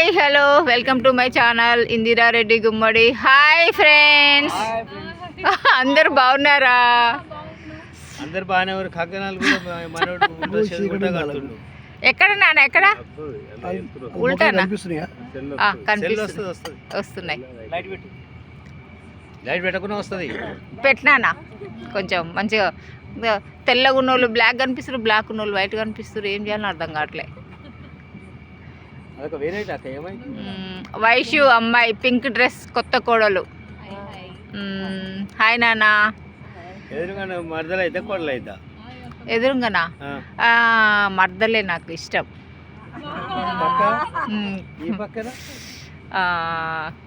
Hi hello welcome to my channel Indira Reddy Gummadi. Hi friends, అందరు బాగున్నారా? అందరు బాగానే ఉన్నారు. కగ్గనాలు కూడా ఎక్కడ నాన్న ఎక్కడ ఉల్టానా వస్తున్నాయి. లైట్ పెట్టకుండా వస్తుంది. పెట్టినానా కొంచెం మంచిగా తెల్లగా ఉన్నోళ్ళు బ్లాక్ కనిపిస్తారు, బ్లాక్ ఉన్నోళ్ళు వైట్ కనిపిస్తారు. ఏం చేయాలని అర్థం కావట్లే. వైషు అమ్మాయి పింక్ డ్రెస్ కొత్త కోడలు. హాయ్ నానా. ఎదురుగానా మర్దలే నాకు ఇష్టం.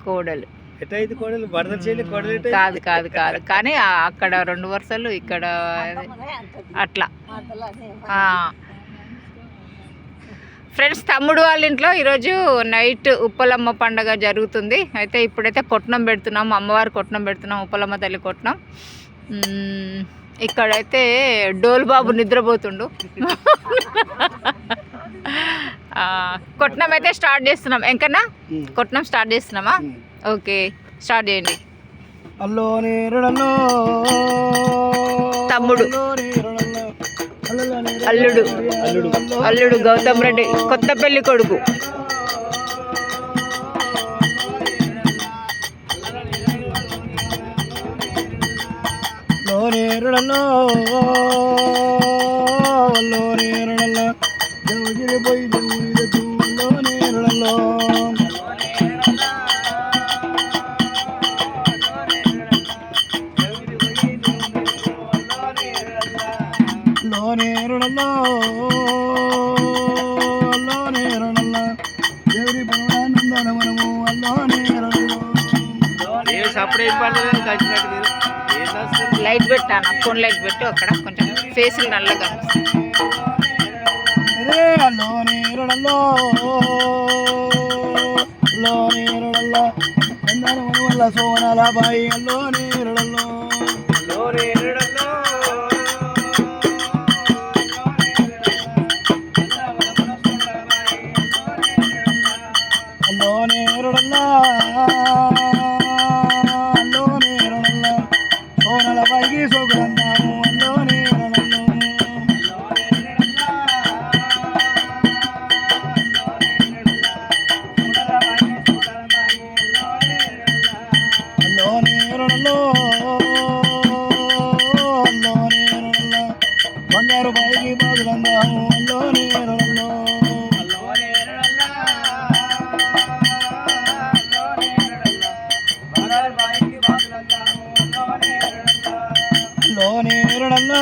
కోడలు కాదు కాదు కాదు కానీ అక్కడ 2 వరుసలు ఇక్కడ అట్లా. ఫ్రెండ్స్, తమ్ముడు వాళ్ళ ఇంట్లో ఈరోజు నైట్ ఉప్పలమ్మ పండగ జరుగుతుంది. అయితే ఇప్పుడైతే కొట్నం పెడుతున్నాం, అమ్మవారి కొట్నం పెడుతున్నాం, ఉప్పలమ్మ తల్లి కొట్నం. ఇక్కడైతే డోల్ బాబు నిద్రపోతుండు. కొట్నం అయితే స్టార్ట్ చేస్తున్నాం. ఎంకన్నా కొట్నం స్టార్ట్ చేస్తున్నామా? ఓకే, స్టార్ట్ చేయండి. తమ్ముడు అల్లుడు అల్లుడు గౌతమ్ రెడ్డి కొత్త పెళ్లి కొడుకు. లైట్ పెట్టాను, ఫోన్ లైట్ పెట్టు. అక్కడ కొంచెం ఫేసులు నల్లగా సోనాలబాయి అల్లో నేరడల్లో బంగారు బాయికి బాగులందాము అల్లోనే అల్లోనే రడల్లో